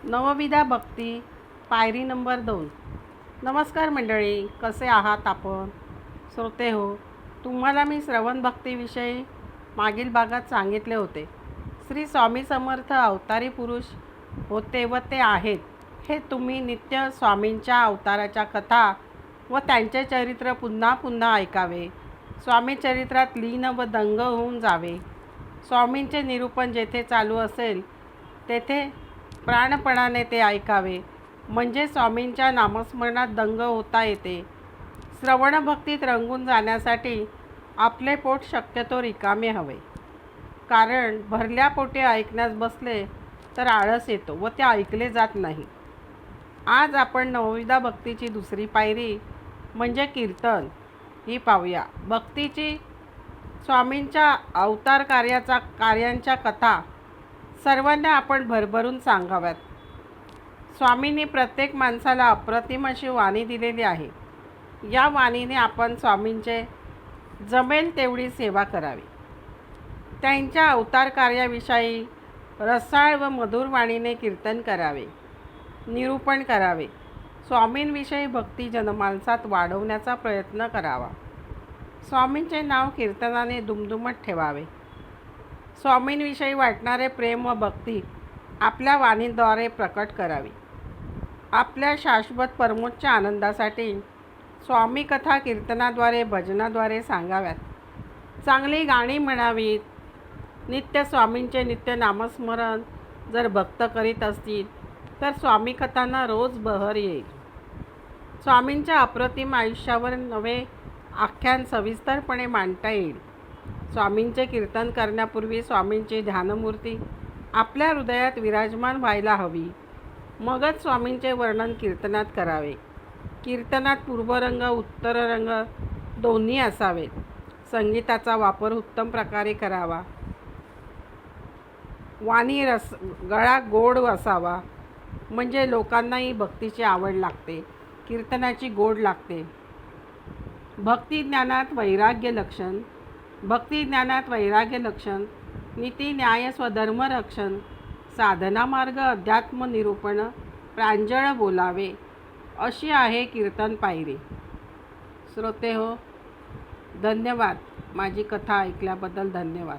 नवविधा भक्ती पायरी नंबर 2. नमस्कार मंडळी, कसे आहात आपण श्रोते हो. तुम्हाला मी श्रवण भक्तीविषयी मागील भागात सांगितले होते. श्री स्वामी समर्थ अवतारी पुरुष होते व ते आहेत. हे तुम्ही नित्य स्वामींच्या अवताराच्या कथा व त्यांचे चरित्र पुन्हा पुन्हा ऐकावे. स्वामी चरित्रात लीन व दंग होऊन जावे. स्वामींचे निरूपण जेथे चालू असेल तेथे प्राणपणाने ते ऐकावे, म्हणजे स्वामींच्या नामस्मरणात दंग होता येते. श्रवणभक्तीत रंगून जाण्यासाठी आपले पोट शक्यतो रिकामे हवे, कारण भरल्या पोटी ऐकण्यास बसले तर आळस येतो व ते ऐकले जात नाही. आज आपण नवविधा भक्तीची दुसरी पायरी म्हणजे कीर्तन ही पाहूया. भक्तीची स्वामींच्या अवतार कार्यांच्या कथा सर्वांना आपण भरभरून सांगाव्यात. स्वामींनी प्रत्येक माणसाला अप्रतिम अशी वाणी दिलेली आहे. या वाणीने आपण स्वामींचे जमेल तेवढी सेवा करावी. त्यांच्या अवतार कार्याविषयी रसाळ व मधुर वाणीने कीर्तन करावे, निरूपण करावे. स्वामींविषयी भक्ती जनमानसात वाढवण्याचा प्रयत्न करावा. स्वामींचे नाव कीर्तनाने दुमदुमत ठेवावे. स्वामींविषयी वाटणारे प्रेम व भक्ती आपल्या वाणीद्वारे प्रकट करावी. आपल्या शाश्वत परमोच्च आनंदासाठी स्वामी कथा कीर्तनाद्वारे भजनाद्वारे सांगाव्यात. चांगली गाणी म्हणावीत. नित्य स्वामींचे नित्य नामस्मरण जर भक्त करीत असतील तर स्वामी कथांना रोज बहर येईल. स्वामींच्या अप्रतिम आयुष्यावर नवे आख्यान सविस्तरपणे मांडता येईल. स्वामींचे कीर्तन करण्यापूर्वी स्वामींची ध्यानमूर्ती आपल्या हृदयात विराजमान व्हायला हवी. मगच स्वामींचे वर्णन कीर्तनात करावे. कीर्तनात पूर्वरंग उत्तररंग दोन्ही असावेत. संगीताचा वापर उत्तम प्रकारे करावा. गळा गोड असावा, म्हणजे लोकांनाही भक्तीची आवड लागते, कीर्तनाची गोड लागते. भक्तिज्ञानात वैराग्य लक्षण, नीती न्याय स्वधर्म रक्षण, साधना मार्ग अध्यात्म निरूपण, प्रांजळ बोलावे, अशी आहे कीर्तन पायरी. श्रोते हो, धन्यवाद. माझी कथा ऐकल्याबद्दल धन्यवाद.